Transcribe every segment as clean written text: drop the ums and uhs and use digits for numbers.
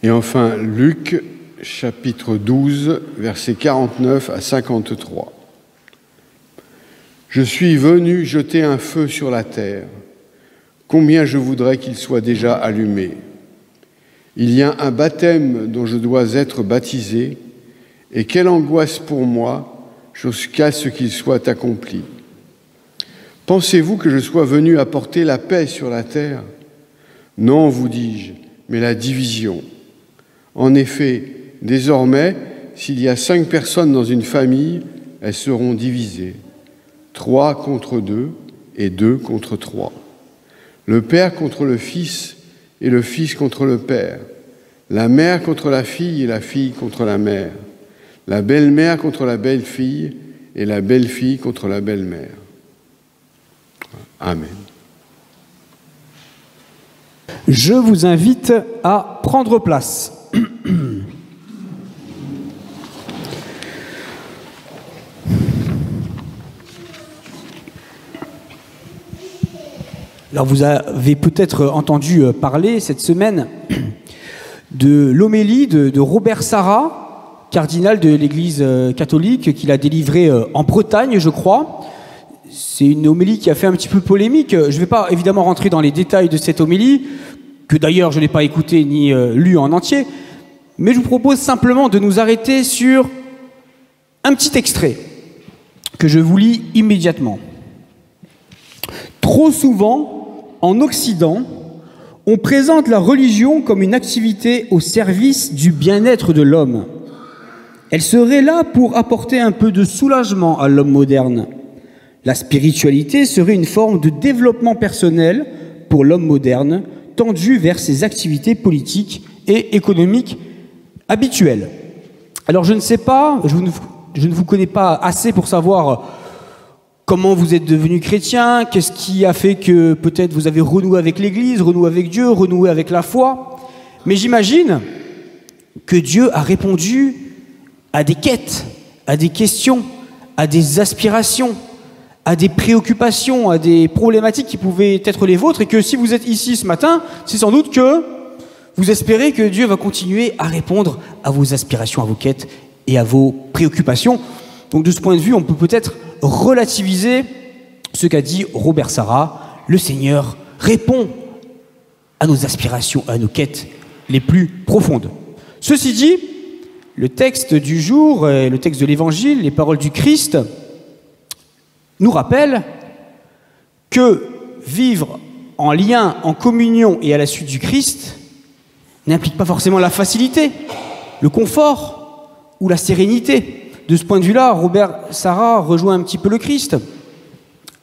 Et enfin, Luc, chapitre 12, versets 49 à 53. « Je suis venu jeter un feu sur la terre. Combien je voudrais qu'il soit déjà allumé. Il y a un baptême dont je dois être baptisé, et quelle angoisse pour moi jusqu'à ce qu'il soit accompli. Pensez-vous que je sois venu apporter la paix sur la terre? Non, vous dis-je, mais la division. En effet, désormais, s'il y a 5 personnes dans une famille, elles seront divisées. 3 contre 2 et 2 contre 3. Le père contre le fils et le fils contre le père. La mère contre la fille et la fille contre la mère. La belle-mère contre la belle-fille et la belle-fille contre la belle-mère. Amen. Je vous invite à prendre place. Alors vous avez peut-être entendu parler cette semaine de l'homélie de Robert Sarrat, cardinal de l'Église catholique, qu'il a délivrée en Bretagne, je crois. C'est une homélie qui a fait un petit peu polémique. Je ne vais pas évidemment rentrer dans les détails de cette homélie, que d'ailleurs je n'ai pas écoutée ni lue en entier, mais je vous propose simplement de nous arrêter sur un petit extrait que je vous lis immédiatement. Trop souvent, en Occident, on présente la religion comme une activité au service du bien-être de l'homme. Elle serait là pour apporter un peu de soulagement à l'homme moderne. La spiritualité serait une forme de développement personnel pour l'homme moderne, tendu vers ses activités politiques et économiques habituelles. Alors je ne sais pas, je ne vous connais pas assez pour savoir comment vous êtes devenu chrétien, qu'est-ce qui a fait que peut-être vous avez renoué avec l'Église, renoué avec Dieu, renoué avec la foi. Mais j'imagine que Dieu a répondu à des quêtes, à des questions, à des aspirations, à des préoccupations, à des problématiques qui pouvaient être les vôtres, et que si vous êtes ici ce matin, c'est sans doute que vous espérez que Dieu va continuer à répondre à vos aspirations, à vos quêtes et à vos préoccupations. Donc de ce point de vue, on peut peut-être relativiser ce qu'a dit Robert Sarrat. Le Seigneur répond à nos aspirations, à nos quêtes les plus profondes. Ceci dit, le texte du jour, le texte de l'Évangile, les paroles du Christ, nous rappellent que vivre en lien, en communion et à la suite du Christ n'implique pas forcément la facilité, le confort ou la sérénité. De ce point de vue-là, Robert Sarrat rejoint un petit peu le Christ.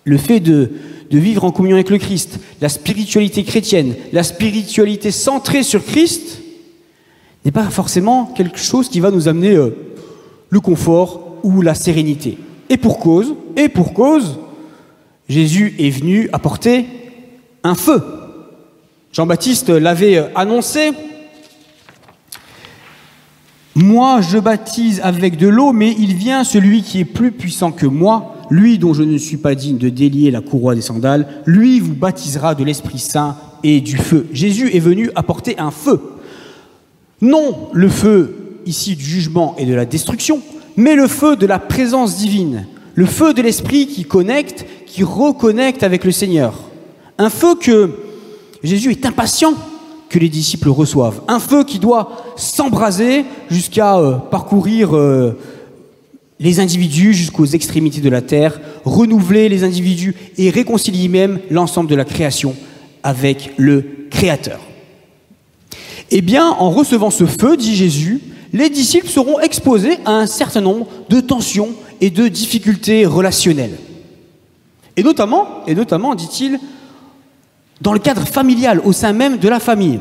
Le fait de vivre en communion avec le Christ, la spiritualité chrétienne, la spiritualité centrée sur Christ, n'est pas forcément quelque chose qui va nous amener le confort ou la sérénité. Et pour cause, Jésus est venu apporter un feu. Jean-Baptiste l'avait annoncé. Moi, je baptise avec de l'eau, mais il vient celui qui est plus puissant que moi, lui dont je ne suis pas digne de délier la courroie des sandales, lui vous baptisera de l'Esprit Saint et du feu. Jésus est venu apporter un feu. Non le feu ici du jugement et de la destruction, mais le feu de la présence divine, le feu de l'Esprit qui connecte, qui reconnecte avec le Seigneur. Un feu que Jésus est impatient que les disciples reçoivent. Un feu qui doit s'embraser jusqu'à parcourir les individus jusqu'aux extrémités de la terre, renouveler les individus et réconcilier même l'ensemble de la création avec le Créateur. Eh bien, en recevant ce feu, dit Jésus, les disciples seront exposés à un certain nombre de tensions et de difficultés relationnelles. Et notamment, dit-il, dans le cadre familial, au sein même de la famille.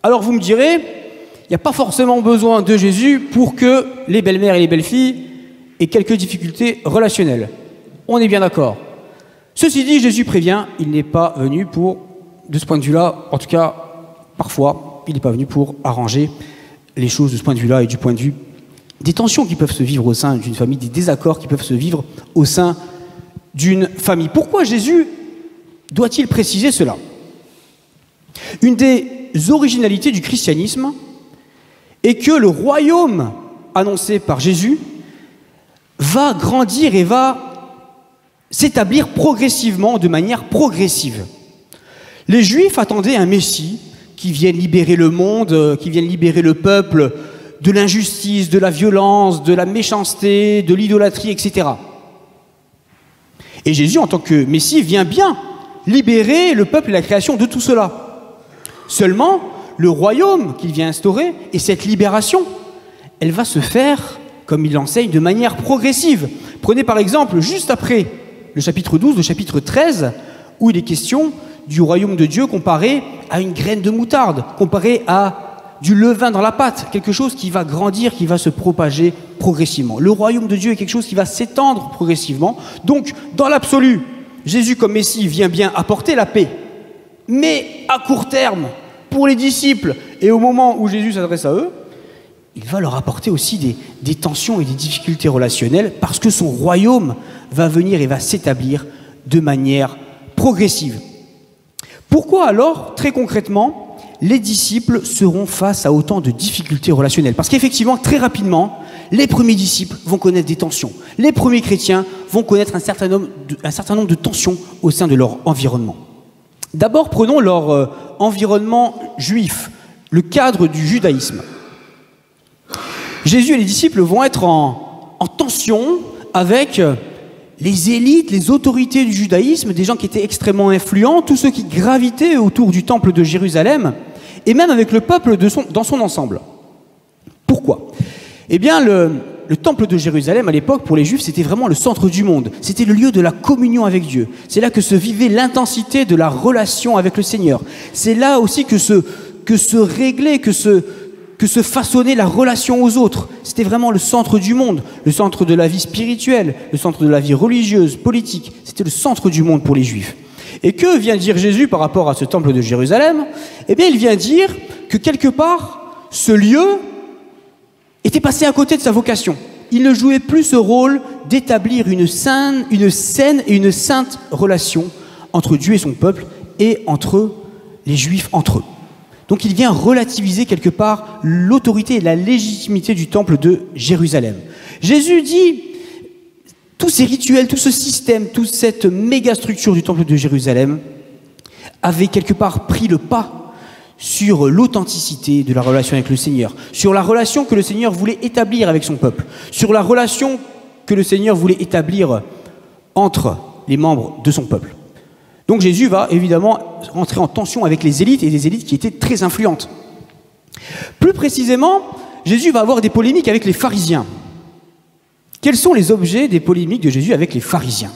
Alors vous me direz, il n'y a pas forcément besoin de Jésus pour que les belles-mères et les belles-filles aient quelques difficultés relationnelles. On est bien d'accord. Ceci dit, Jésus prévient, il n'est pas venu pour, de ce point de vue-là, en tout cas, parfois, il n'est pas venu pour arranger les choses de ce point de vue-là et du point de vue des tensions qui peuvent se vivre au sein d'une famille, des désaccords qui peuvent se vivre au sein d'une famille. Pourquoi Jésus doit-il préciser cela? Une des originalités du christianisme, et que le royaume annoncé par Jésus va grandir et va s'établir progressivement, de manière progressive. Les Juifs attendaient un Messie qui vienne libérer le monde, qui vienne libérer le peuple de l'injustice, de la violence, de la méchanceté, de l'idolâtrie, etc. Et Jésus, en tant que Messie, vient bien libérer le peuple et la création de tout cela. Seulement, le royaume qu'il vient instaurer, et cette libération, elle va se faire, comme il l'enseigne, de manière progressive. Prenez par exemple, juste après le chapitre 12, le chapitre 13, où il est question du royaume de Dieu comparé à une graine de moutarde, comparé à du levain dans la pâte, quelque chose qui va grandir, qui va se propager progressivement. Le royaume de Dieu est quelque chose qui va s'étendre progressivement. Donc, dans l'absolu, Jésus comme Messie vient bien apporter la paix. Mais à court terme, pour les disciples, et au moment où Jésus s'adresse à eux, il va leur apporter aussi des tensions et des difficultés relationnelles, parce que son royaume va venir et va s'établir de manière progressive. Pourquoi alors, très concrètement, les disciples seront face à autant de difficultés relationnelles? Parce qu'effectivement, très rapidement, les premiers disciples vont connaître des tensions. Les premiers chrétiens vont connaître un certain nombre de tensions au sein de leur environnement. D'abord, prenons leur environnement juif, le cadre du judaïsme. Jésus et les disciples vont être en tension avec les élites, les autorités du judaïsme, des gens qui étaient extrêmement influents, tous ceux qui gravitaient autour du temple de Jérusalem, et même avec le peuple dans son ensemble. Pourquoi? Eh bien, le temple de Jérusalem, à l'époque, pour les Juifs, c'était vraiment le centre du monde. C'était le lieu de la communion avec Dieu. C'est là que se vivait l'intensité de la relation avec le Seigneur. C'est là aussi que se réglait, que se façonnait la relation aux autres. C'était vraiment le centre du monde, le centre de la vie spirituelle, le centre de la vie religieuse, politique. C'était le centre du monde pour les Juifs. Et que vient dire Jésus par rapport à ce temple de Jérusalem? Eh bien, il vient dire que quelque part, ce lieu était passé à côté de sa vocation. Il ne jouait plus ce rôle d'établir une saine et une sainte relation entre Dieu et son peuple et entre les Juifs entre eux. Donc il vient relativiser quelque part l'autorité et la légitimité du temple de Jérusalem. Jésus dit, tous ces rituels, tout ce système, toute cette méga structure du temple de Jérusalem avait quelque part pris le pas sur l'authenticité de la relation avec le Seigneur, sur la relation que le Seigneur voulait établir avec son peuple, sur la relation que le Seigneur voulait établir entre les membres de son peuple. Donc Jésus va évidemment rentrer en tension avec les élites, et des élites qui étaient très influentes. Plus précisément, Jésus va avoir des polémiques avec les pharisiens. Quels sont les objets des polémiques de Jésus avec les pharisiens?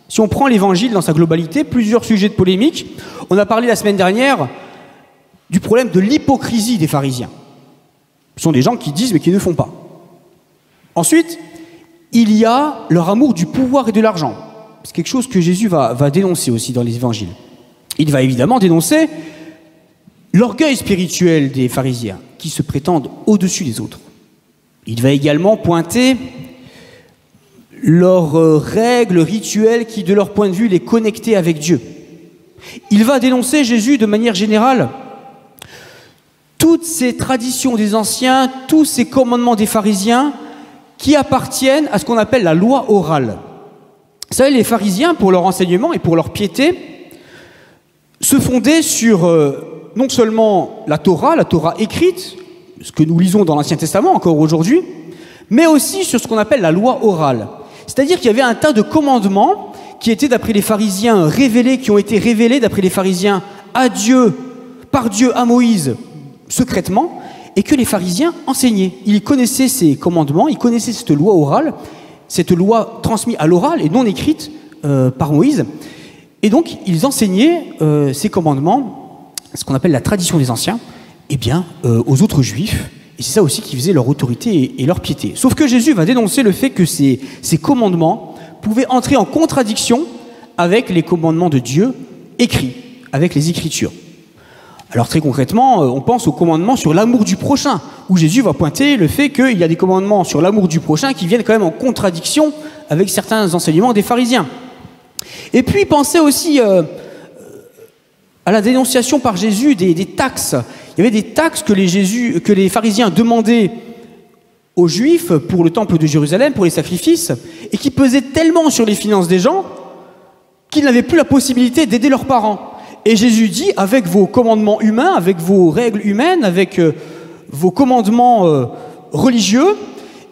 Si on prend l'évangile dans sa globalité, plusieurs sujets de polémique. On a parlé la semaine dernière du problème de l'hypocrisie des pharisiens. Ce sont des gens qui disent mais qui ne font pas. Ensuite, il y a leur amour du pouvoir et de l'argent. C'est quelque chose que Jésus va dénoncer aussi dans les évangiles. Il va évidemment dénoncer l'orgueil spirituel des pharisiens qui se prétendent au-dessus des autres. Il va également pointer leurs règles rituelles qui, de leur point de vue, les connectaient avec Dieu. Il va dénoncer, Jésus, de manière générale, toutes ces traditions des anciens, tous ces commandements des pharisiens qui appartiennent à ce qu'on appelle la loi orale. Vous savez, les pharisiens, pour leur enseignement et pour leur piété, se fondaient sur non seulement la Torah écrite, ce que nous lisons dans l'Ancien Testament encore aujourd'hui, mais aussi sur ce qu'on appelle la loi orale. C'est-à-dire qu'il y avait un tas de commandements qui étaient, d'après les pharisiens, révélés, qui ont été révélés, d'après les pharisiens, à Dieu, par Dieu, à Moïse, secrètement, et que les pharisiens enseignaient. Ils connaissaient ces commandements, ils connaissaient cette loi orale, cette loi transmise à l'oral et non écrite par Moïse. Et donc, ils enseignaient ces commandements, ce qu'on appelle la tradition des anciens, eh bien, aux autres juifs. Et c'est ça aussi qui faisait leur autorité et leur piété. Sauf que Jésus va dénoncer le fait que ces commandements pouvaient entrer en contradiction avec les commandements de Dieu écrits, avec les Écritures. Alors très concrètement, on pense aux commandements sur l'amour du prochain, où Jésus va pointer le fait qu'il y a des commandements sur l'amour du prochain qui viennent quand même en contradiction avec certains enseignements des pharisiens. Et puis pensez aussi à la dénonciation par Jésus des taxes Il y avait des taxes que les pharisiens demandaient aux Juifs pour le temple de Jérusalem, pour les sacrifices, et qui pesaient tellement sur les finances des gens qu'ils n'avaient plus la possibilité d'aider leurs parents. Et Jésus dit, avec vos commandements humains, avec vos règles humaines, avec vos commandements religieux,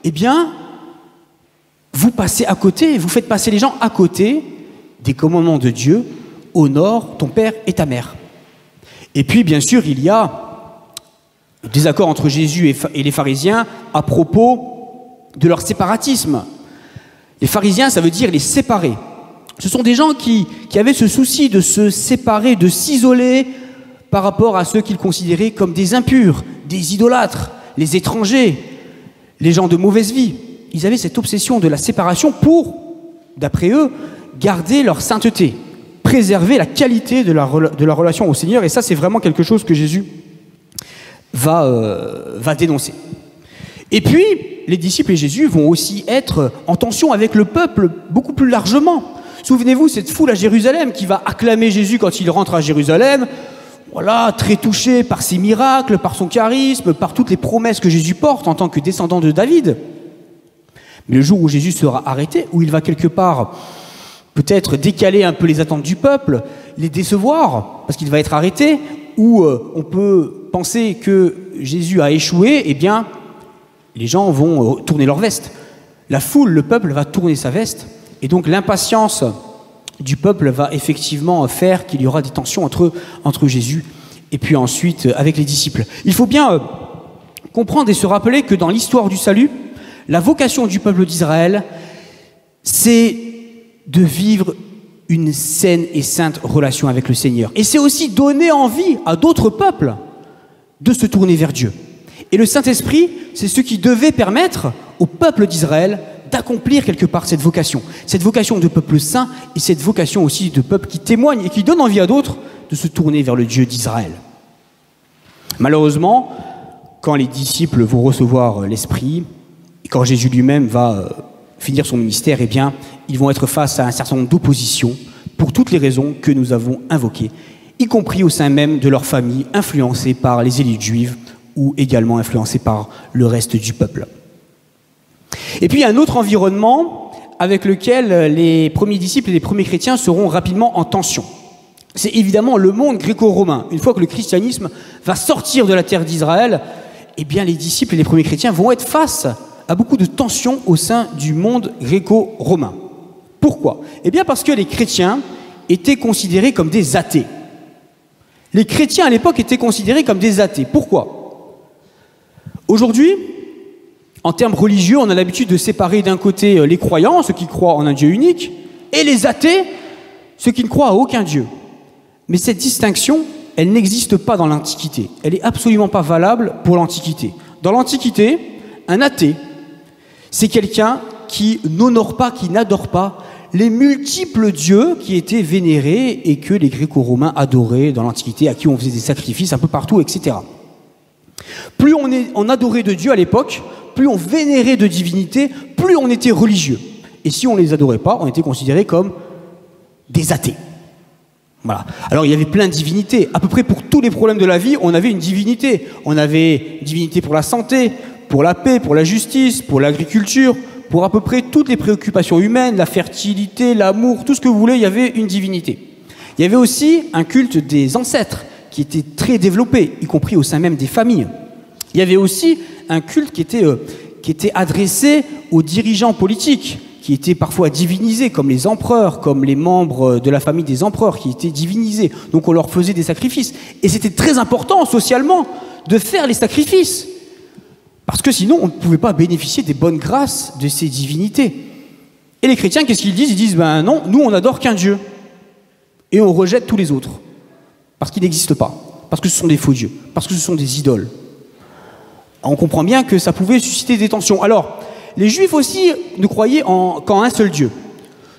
eh bien, vous passez à côté, vous faites passer les gens à côté des commandements de Dieu. Honore ton père et ta mère. Et puis, bien sûr, il y a des accords entre Jésus et les pharisiens à propos de leur séparatisme. Les pharisiens, ça veut dire les séparer. Ce sont des gens qui avaient ce souci de se séparer, de s'isoler par rapport à ceux qu'ils considéraient comme des impurs, des idolâtres, les étrangers, les gens de mauvaise vie. Ils avaient cette obsession de la séparation pour, d'après eux, garder leur sainteté, préserver la qualité de la relation au Seigneur. Et ça, c'est vraiment quelque chose que Jésus va dénoncer. Et puis, les disciples et Jésus vont aussi être en tension avec le peuple beaucoup plus largement. Souvenez-vous, cette foule à Jérusalem qui va acclamer Jésus quand il rentre à Jérusalem, voilà, très touché par ses miracles, par son charisme, par toutes les promesses que Jésus porte en tant que descendant de David. Mais le jour où Jésus sera arrêté, où il va quelque part peut-être décaler un peu les attentes du peuple, les décevoir, parce qu'il va être arrêté, ou on peut penser que Jésus a échoué, eh bien, les gens vont tourner leur veste. La foule, le peuple va tourner sa veste, et donc l'impatience du peuple va effectivement faire qu'il y aura des tensions entre Jésus et puis ensuite avec les disciples. Il faut bien comprendre et se rappeler que dans l'histoire du salut, la vocation du peuple d'Israël, c'est de vivre une saine et sainte relation avec le Seigneur. Et c'est aussi donner envie à d'autres peuples de se tourner vers Dieu. Et le Saint-Esprit, c'est ce qui devait permettre au peuple d'Israël d'accomplir quelque part cette vocation de peuple saint et cette vocation aussi de peuple qui témoigne et qui donne envie à d'autres de se tourner vers le Dieu d'Israël. Malheureusement, quand les disciples vont recevoir l'Esprit, et quand Jésus lui-même va finir son ministère, eh bien, ils vont être face à un certain nombre d'oppositions pour toutes les raisons que nous avons invoquées, y compris au sein même de leur famille, influencées par les élites juives ou également influencées par le reste du peuple. Et puis il y a un autre environnement avec lequel les premiers disciples et les premiers chrétiens seront rapidement en tension. C'est évidemment le monde gréco-romain. Une fois que le christianisme va sortir de la terre d'Israël, eh bien les disciples et les premiers chrétiens vont être face à beaucoup de tensions au sein du monde gréco-romain. Pourquoi ? Eh bien parce que les chrétiens étaient considérés comme des athées. Les chrétiens à l'époque étaient considérés comme des athées. Pourquoi ? Aujourd'hui, en termes religieux, on a l'habitude de séparer d'un côté les croyants, ceux qui croient en un Dieu unique, et les athées, ceux qui ne croient à aucun Dieu. Mais cette distinction, elle n'existe pas dans l'Antiquité. Elle n'est absolument pas valable pour l'Antiquité. Dans l'Antiquité, un athée, c'est quelqu'un qui n'honore pas, qui n'adore pas les multiples dieux qui étaient vénérés et que les Gréco-Romains adoraient dans l'Antiquité, à qui on faisait des sacrifices un peu partout, etc. Plus on adorait de Dieu à l'époque, plus on vénérait de divinités, plus on était religieux. Et si on ne les adorait pas, on était considérés comme des athées. Voilà. Alors il y avait plein de divinités. À peu près pour tous les problèmes de la vie, on avait une divinité. On avait une divinité pour la santé, pour la paix, pour la justice, pour l'agriculture, pour à peu près toutes les préoccupations humaines, la fertilité, l'amour, tout ce que vous voulez, il y avait une divinité. Il y avait aussi un culte des ancêtres qui était très développé, y compris au sein même des familles. Il y avait aussi un culte qui était adressé aux dirigeants politiques, qui étaient parfois divinisés, comme les empereurs, comme les membres de la famille des empereurs, qui étaient divinisés. Donc on leur faisait des sacrifices. Et c'était très important socialement de faire les sacrifices. Parce que sinon, on ne pouvait pas bénéficier des bonnes grâces de ces divinités. Et les chrétiens, qu'est-ce qu'ils disent ? Ils disent, ben non, nous on n'adore qu'un Dieu. Et on rejette tous les autres. Parce qu'ils n'existent pas. Parce que ce sont des faux dieux. Parce que ce sont des idoles. On comprend bien que ça pouvait susciter des tensions. Alors, les Juifs aussi ne croyaient qu'en un seul Dieu.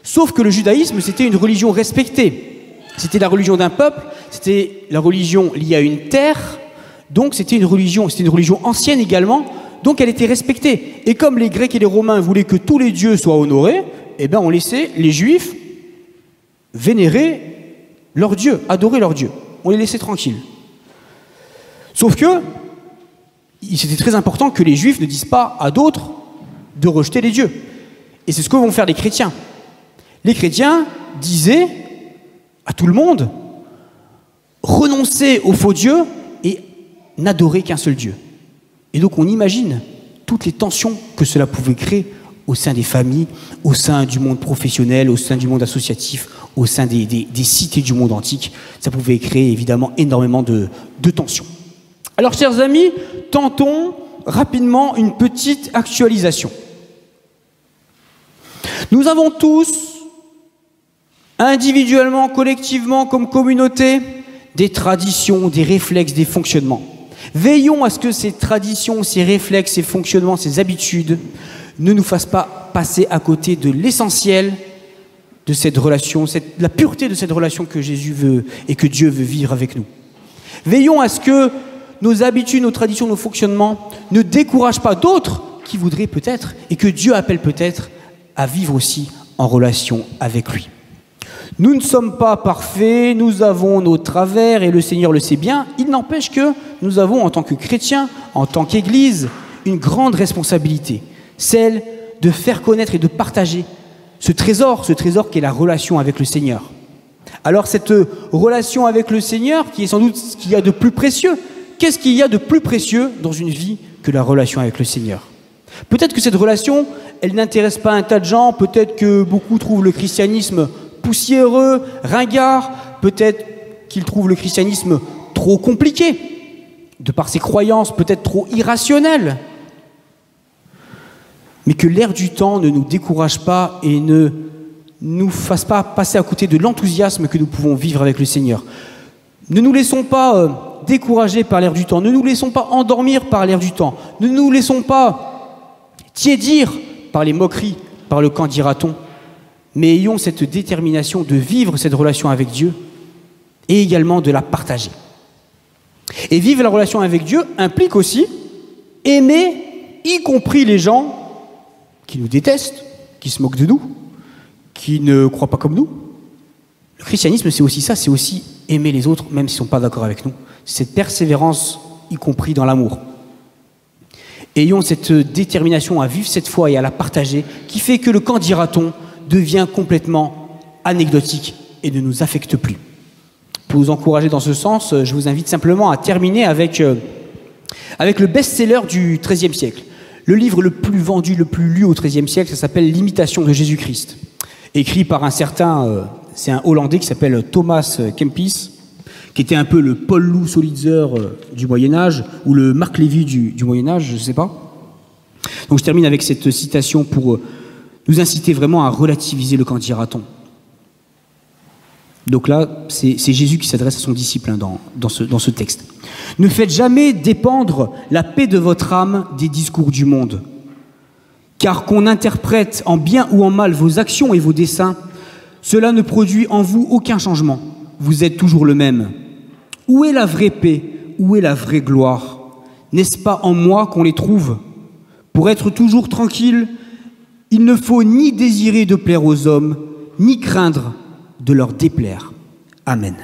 Sauf que le judaïsme, c'était une religion respectée. C'était la religion d'un peuple, c'était la religion liée à une terre, donc c'était une religion ancienne également, donc elle était respectée. Et comme les Grecs et les Romains voulaient que tous les dieux soient honorés, eh bien on laissait les Juifs vénérer leurs dieux, adorer leurs dieux. On les laissait tranquilles. Sauf que, c'était très important que les Juifs ne disent pas à d'autres de rejeter les dieux. Et c'est ce que vont faire les chrétiens. Les chrétiens disaient à tout le monde, renoncez aux faux dieux et n'adorez qu'un seul Dieu. Et donc on imagine toutes les tensions que cela pouvait créer au sein des familles, au sein du monde professionnel, au sein du monde associatif, au sein des cités du monde antique. Ça pouvait créer évidemment énormément de tensions. Alors chers amis, tentons rapidement une petite actualisation. Nous avons tous, individuellement, collectivement, comme communauté, des traditions, des réflexes, des fonctionnements. Veillons à ce que ces traditions, ces réflexes, ces fonctionnements, ces habitudes ne nous fassent pas passer à côté de l'essentiel de cette relation, la pureté de cette relation que Jésus veut et que Dieu veut vivre avec nous. Veillons à ce que nos habitudes, nos traditions, nos fonctionnements ne découragent pas d'autres qui voudraient peut-être et que Dieu appelle peut-être à vivre aussi en relation avec lui. Nous ne sommes pas parfaits, nous avons nos travers et le Seigneur le sait bien. Il n'empêche que nous avons en tant que chrétiens, en tant qu'Église, une grande responsabilité, celle de faire connaître et de partager ce trésor qui est la relation avec le Seigneur. Alors cette relation avec le Seigneur, qui est sans doute ce qu'il y a de plus précieux, qu'est-ce qu'il y a de plus précieux dans une vie que la relation avec le Seigneur ? Peut-être que cette relation, elle n'intéresse pas un tas de gens, peut-être que beaucoup trouvent le christianisme poussiéreux, ringard, peut-être qu'ils trouvent le christianisme trop compliqué, de par ses croyances peut-être trop irrationnelles. Mais que l'air du temps ne nous décourage pas et ne nous fasse pas passer à côté de l'enthousiasme que nous pouvons vivre avec le Seigneur. Ne nous laissons pas décourager par l'air du temps, ne nous laissons pas endormir par l'air du temps, ne nous laissons pas tiédir par les moqueries, par le qu'en dira-t-on, mais ayons cette détermination de vivre cette relation avec Dieu et également de la partager. Et vivre la relation avec Dieu implique aussi aimer, y compris les gens qui nous détestent, qui se moquent de nous, qui ne croient pas comme nous. Le christianisme, c'est aussi ça, c'est aussi aimer les autres, même s'ils ne sont pas d'accord avec nous. C'est cette persévérance, y compris dans l'amour. Ayons cette détermination à vivre cette foi et à la partager, qui fait que le qu'en dira-t-on devient complètement anecdotique et ne nous affecte plus. Pour vous encourager dans ce sens, je vous invite simplement à terminer avec le best-seller du XIIIe siècle. Le livre le plus vendu, le plus lu au XIIIe siècle, ça s'appelle « L'imitation de Jésus-Christ », écrit par un certain, c'est un Hollandais qui s'appelle Thomas Kempis, qui était un peu le Paul Lou Solitzer du Moyen-Âge, ou le Marc Lévy du Moyen-Âge, je ne sais pas. Donc je termine avec cette citation pour nous inciter vraiment à relativiser le qu'en dira-t-on. Donc là, c'est Jésus qui s'adresse à son disciple dans ce texte. Ne faites jamais dépendre la paix de votre âme des discours du monde. Car qu'on interprète en bien ou en mal vos actions et vos desseins, cela ne produit en vous aucun changement. Vous êtes toujours le même. Où est la vraie paix? Où est la vraie gloire? N'est-ce pas en moi qu'on les trouve? Pour être toujours tranquille, il ne faut ni désirer de plaire aux hommes, ni craindre de leur déplaire. Amen.